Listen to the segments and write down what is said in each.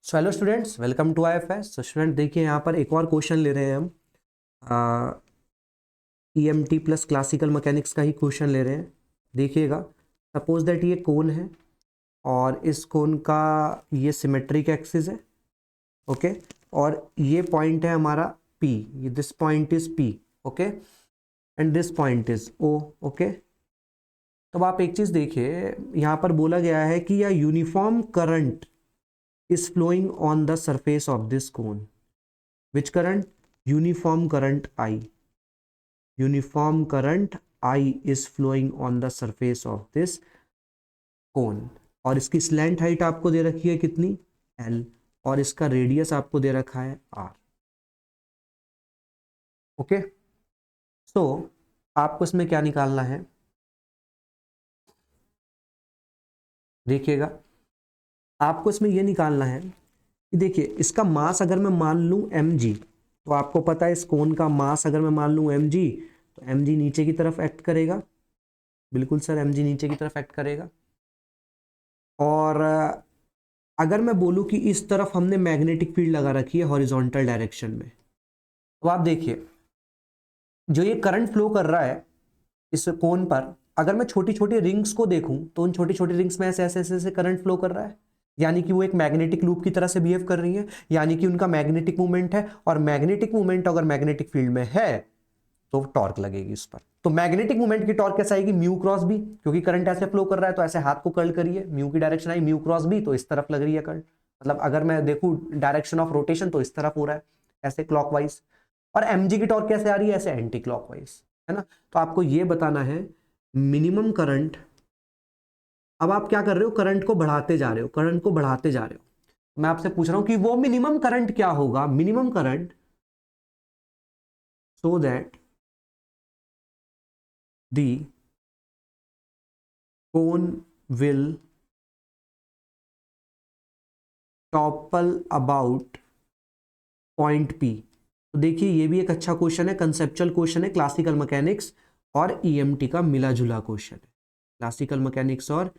So hello students, welcome to IFS। तो student देखिए, यहाँ पर एक और क्वेश्चन ले रहे हैं हम। EMT प्लस क्लासिकल मैकेनिक्स का ही क्वेश्चन ले रहे हैं। देखिएगा, सपोज दैट ये कोन है और इस कोन का ये सिमेट्रिक एक्सिस है, ओके। और ये पॉइंट है हमारा P, ये this point is P, okay, and this point is O, okay. तब आप एक चीज देखिए, यहाँ पर बोला गया है कि या uniform current is flowing on the surface of this cone. Which current? Uniform current I. Uniform current I is flowing on the surface of this cone. और इसकी स्लैंट हाइट आपको दे रखी है कितनी? L, और इसका रेडियस आपको दे रखा है R. ओके, सो आपको इसमें क्या निकालना है? देखिएगा, आपको इसमें यह निकालना है कि देखिए, इसका मास अगर मैं मान लूं mg, तो आपको पता है इस कोन का मास अगर मैं मान लूं mg, तो mg नीचे की तरफ एक्ट करेगा। बिल्कुल सर, mg नीचे की तरफ एक्ट करेगा। और अगर मैं बोलूं कि इस तरफ हमने मैग्नेटिक फील्ड लगा रखी है हॉरिजॉन्टल डायरेक्शन में, तो आप देखिए जो ये करंट फ्लो कर रहा है इस कोन पर, अगर मैं छोटी छोटी रिंग्स को देखूं तो उन छोटी छोटी रिंग्स में ऐसे ऐसे ऐसे ऐसे करंट फ्लो कर रहा है, यानी कि वो एक मैग्नेटिक लूप की तरह से बिहेव कर रही है, यानी कि उनका मैग्नेटिक मूवमेंट है। और मैग्नेटिक मूवमेंट अगर मैग्नेटिक फील्ड में है तो टॉर्क लगेगी उस पर। तो मैग्नेटिक मूवमेंट की टॉर्क कैसे आएगी? म्यू क्रॉस बी, क्योंकि करंट ऐसे फ्लो कर रहा है तो ऐसे हाथ को कर्ल करिए, म्यू की डायरेक्शन आई, म्यू क्रॉस बी, तो इस तरफ लग रही है करंट। मतलब अगर मैं देखूं डायरेक्शन ऑफ रोटेशन तो इस तरफ हो रहा है, ऐसे क्लॉकवाइज। और mg की टॉर्क कैसे आ रही है? ऐसे एंटी क्लॉकवाइज, है ना। तो आपको यह बताना है मिनिमम करंट। अब आप क्या कर रहे हो? करंट को बढ़ाते जा रहे हो, करंट को बढ़ाते जा रहे हो। मैं आपसे पूछ रहा हूं कि वो मिनिमम करंट क्या होगा? Minimum current so that the cone will topple about point P। तो देखिए, ये भी एक अच्छा क्वेश्चन है, कंसेप्चुअल क्वेश्चन है, क्लासिकल मैकेनिक्स और EMT का मिला जुला क्वेश्चन है। क्लासिकल मैकेनिक्स और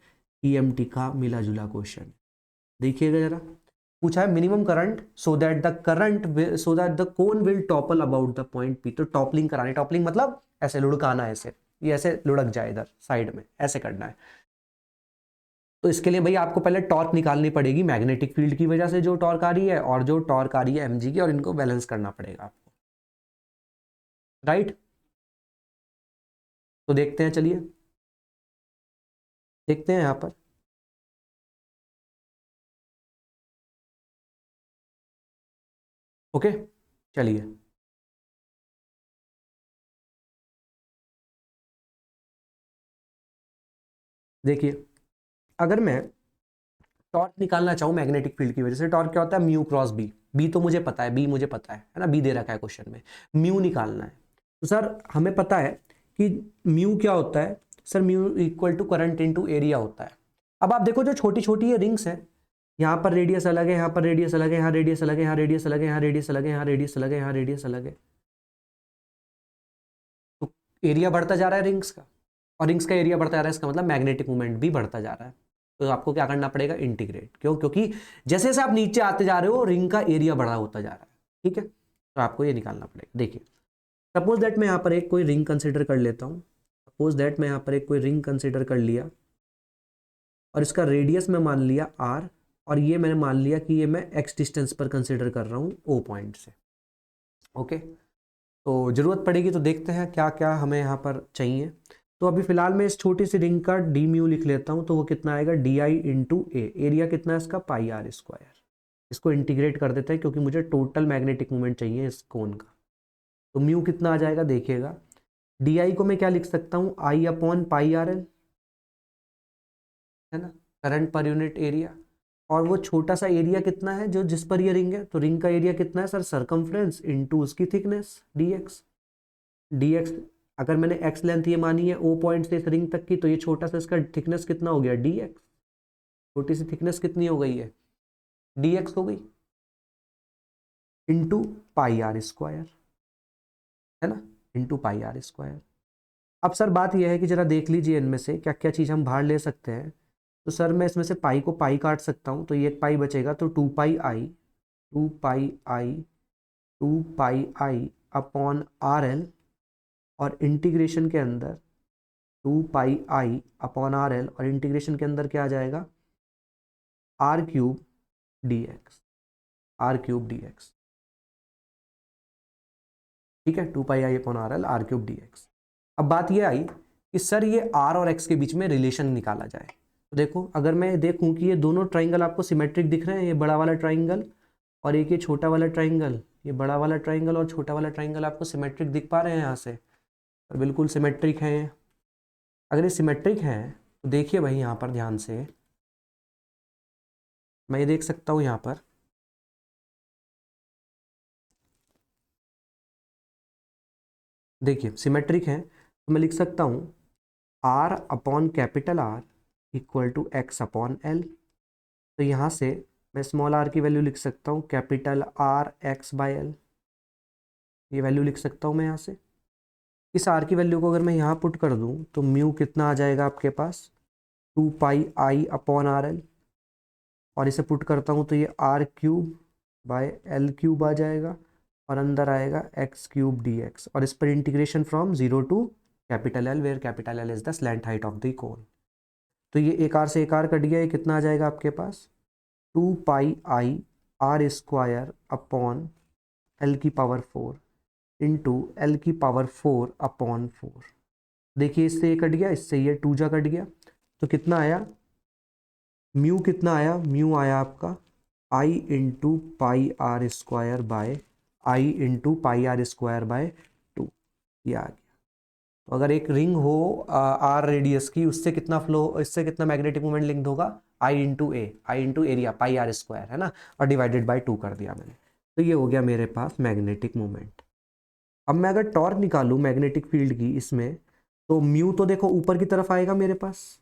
EMT का मिला जुला क्वेश्चन। देखिएगा जरा, पूछा है minimum current so that the cone will topple about the point P। तो टॉपलिंग करानी, टॉपलिंग मतलब ऐसे लुढ़काना, ऐसे ये ऐसे लुढ़क जाए इधर साइड में, ऐसे करना है। तो इसके लिए भाई आपको पहले टॉर्क निकालनी पड़ेगी मैग्नेटिक फील्ड की वजह से जो टॉर्क आ रही है, और जो टॉर्क आ रही है mg की, और इनको बैलेंस करना पड़ेगा आपको, राइट। तो देखते हैं, चलिए देखते हैं यहां पर। ओके, चलिए देखिए, अगर मैं टॉर्क निकालना चाहूं मैग्नेटिक फील्ड की वजह से, टॉर्क क्या होता है? Mu cross B. बी तो मुझे पता है, बी मुझे पता है ना, बी दे रखा है क्वेश्चन में। म्यू निकालना है, तो सर हमें पता है कि म्यू क्या होता है। Sir mu equal to current into area होता है। अब आप देखो, जो छोटी छोटी ये रिंग्स हैं, यहाँ पर रेडियस अलग है, यहाँ पर रेडियस अलग है, यहाँ रेडियस अलग है, यहाँ रेडियस अलग है, यहाँ रेडियस अलग है, यहाँ रेडियस अलग है, यहाँ रेडियस अलग है। तो एरिया बढ़ता जा रहा है रिंग्स का, और रिंग्स का एरिया बढ़ता जा रहा है, इसका मतलब मैग्नेटिक मूवमेंट भी बढ़ता जा रहा है। तो आपको क्या करना पड़ेगा? इंटीग्रेट। क्यों? क्योंकि जैसे जैसे आप नीचे आते जा रहे हो रिंग का एरिया बड़ा होता जा रहा है, ठीक है। तो आपको ये निकालना पड़ेगा। देखिए, सपोज दैट मैं यहाँ पर एक कोई रिंग कंसिडर कर लेता हूँ। सपोज दैट मैं यहाँ पर एक कोई रिंग कंसिडर कर लिया, और इसका रेडियस मैं मान लिया R, और ये मैंने मान लिया कि ये मैं x डिस्टेंस पर कंसिडर कर रहा हूँ O पॉइंट से, ओके। तो जरूरत पड़ेगी तो देखते हैं क्या क्या हमें यहाँ पर चाहिए। तो अभी फिलहाल मैं इस छोटी सी रिंग का डी म्यू लिख लेता हूँ, तो वो कितना आएगा? DI इंटू ए। एरिया कितना है इसका? पाई आर स्क्वायर। इसको इंटीग्रेट कर देते हैं क्योंकि मुझे टोटल मैग्नेटिक मूवमेंट चाहिए इस कोन का। तो म्यू कितना आ जाएगा? देखिएगा, DI को मैं क्या लिख सकता हूँ? I upon pi R L, है ना, करंट पर यूनिट एरिया। और वो छोटा सा एरिया कितना है जो जिस पर ये रिंग है? तो रिंग का एरिया कितना है सर? सरकमफ्रेंस इंटू उसकी थिकनेस dx। dx अगर मैंने x लेंथ ये मानी है O पॉइंट से इस रिंग तक की, तो ये छोटा सा इसका थिकनेस कितना हो गया? dx। छोटी सी थिकनेस कितनी हो गई है? dx हो गई, इंटू पाई आर स्क्वायर, है ना, इंटू पाई आर स्क्वायर। अब सर बात यह है कि जरा देख लीजिए इनमें से क्या क्या चीज हम बाहर ले सकते हैं। तो सर मैं इसमें से पाई को पाई काट सकता हूँ, तो ये एक पाई बचेगा, तो 2 पाई अपॉन आर एल, और इंटीग्रेशन के अंदर 2 पाई और इंटीग्रेशन के अंदर क्या आ जाएगा, आर क्यूब डी एक्स। ठीक है, 2 pi upon R cube D X. अब बात ये आई कि सर ये आर और एक्स के बीच में रिलेशन निकाला जाए। तो देखो, अगर मैं देखूं कि ये दोनों ट्राइंगल आपको सिमेट्रिक दिख रहे हैं, ये बड़ा वाला ट्राइंगल और एक ये छोटा वाला ट्राइंगल, ये बड़ा वाला ट्राइंगल और छोटा वाला ट्राइंगल आपको सिमेट्रिक दिख पा रहे हैं यहाँ से, और बिल्कुल सिमेट्रिक है। अगर ये सिमेट्रिक है तो देखिए भाई यहाँ पर ध्यान से, मैं ये देख सकता हूँ यहाँ पर, देखिए सिमेट्रिक है, तो मैं लिख सकता हूँ R upon capital R equal to X upon L. तो यहाँ से मैं स्मॉल आर की वैल्यू लिख सकता हूँ capital R x by L, ये वैल्यू लिख सकता हूँ मैं यहाँ से। इस आर की वैल्यू को अगर मैं यहाँ पुट कर दूँ तो म्यू कितना आ जाएगा आपके पास, 2 pi I upon R L, और इसे पुट करता हूँ तो ये R cube by L cube आ जाएगा, और अंदर आएगा एक्स क्यूब डी एक्स, और इस पर integration from 0 to capital L, where capital L is the slant height of the cone. तो ये एक आर से एक आर कट गया, ये कितना आ जाएगा आपके पास, 2 पाई आई आर² अपॉन एल की पावर 4 इंटू एल की पावर 4 अपॉन 4। देखिए इससे ये कट गया, इससे ये 2 जा कट गया, तो कितना आया, म्यू कितना आया, म्यू आया आपका I into pi R square by 2, ये आ गया। तो अगर एक रिंग हो आर रेडियस की, उससे कितना फ्लो, इससे कितना मैग्नेटिक मोमेंट लिंक्ड होगा, I into area pi R square, है ना, और डिवाइडेड बाय 2 कर दिया मैंने। तो ये हो गया मेरे पास मैग्नेटिक मोमेंट। अब मैं अगर टॉर्क निकालूं मैग्नेटिक फील्ड की इसमें, तो म्यू तो देखो ऊपर की तरफ आएगा मेरे पास,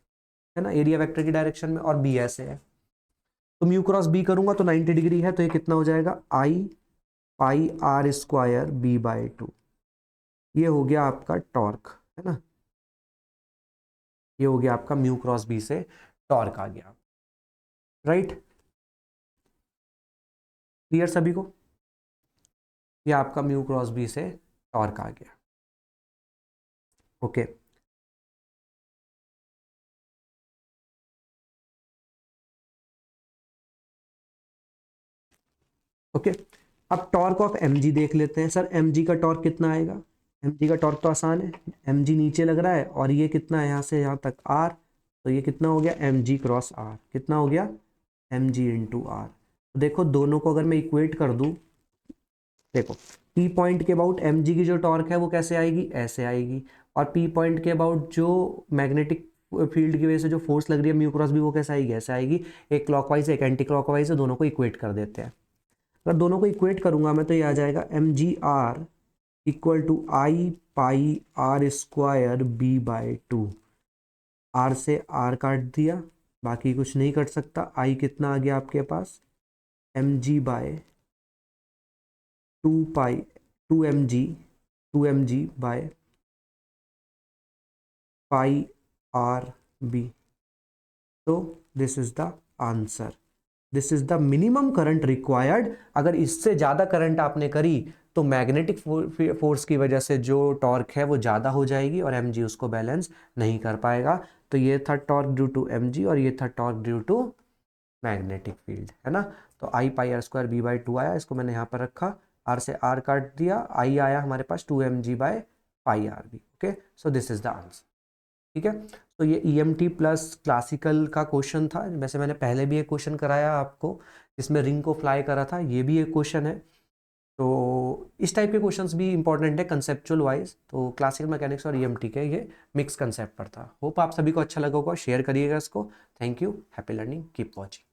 है ना, एरिया वेक्टर की डायरेक्शन में, और बी ऐसे है, तो म्यू क्रॉस बी करूंगा तो 90 डिग्री है, तो ये कितना हो जाएगा, आई pi R square B by 2। ये हो गया आपका टॉर्क, है ना, ये हो गया आपका म्यू क्रॉस बी से टॉर्क आ गया, राइट। क्लियर सभी को, ये आपका म्यू क्रॉस बी से टॉर्क आ गया। Okay, okay. अब टॉर्क ऑफ एम जी देख लेते हैं। सर एम जी का टॉर्क कितना आएगा, एम जी का टॉर्क तो आसान है, एम जी नीचे लग रहा है और ये कितना है यहाँ से यहाँ तक आर, तो ये कितना हो गया, एम जी क्रॉस आर, कितना हो गया, एम जी इंटू आर। तो देखो दोनों को अगर मैं इक्वेट कर दूं, देखो पी पॉइंट के अबाउट एम जी की जो टॉर्क है वो कैसे आएगी, ऐसे आएगी, और पी पॉइंट के अबाउट जो मैग्नेटिक फील्ड की वजह से जो फोर्स लग रही है म्यू क्रॉस भी, वो कैसे आएगी, ऐसे आएगी। एक क्लॉकवाइज एक एंटी क्लॉकवाइज है, दोनों को इक्वेट कर देते हैं। अगर दोनों को इक्वेट करूंगा मैं तो ये आ जाएगा M G R equal to I pi R square B by 2। R से आर काट दिया, बाकी कुछ नहीं कट सकता। आई कितना आ गया आपके पास, M g by 2 pi 2 M g by pi R B. तो this is the answer, this is the minimum current required. अगर इससे ज़्यादा करंट आपने करी तो मैग्नेटिक फोर्स की वजह से जो टॉर्क है वो ज़्यादा हो जाएगी और mg उसको बैलेंस नहीं कर पाएगा। तो ये था टॉर्क ड्यू टू mg और ये था torque due to magnetic field, है ना। तो I pi R square B by 2 आया, इसको मैंने यहाँ पर रखा, आर से आर काट दिया, आई आया हमारे पास 2mg by pi R B. Okay, so this is the answer. ठीक है, तो ये ईएमटी प्लस क्लासिकल का क्वेश्चन था। वैसे मैंने पहले भी एक क्वेश्चन कराया आपको जिसमें रिंग को फ्लाई करा था, ये भी एक क्वेश्चन है। तो इस टाइप के क्वेश्चंस भी इंपॉर्टेंट है कंसेप्चुअल वाइज। तो क्लासिकल मैकेनिक्स और ईएमटी के ये मिक्स कंसेप्ट पर था। होप आप सभी को अच्छा लगा होगा, शेयर करिएगा इसको। Thank you, happy learning, keep watching.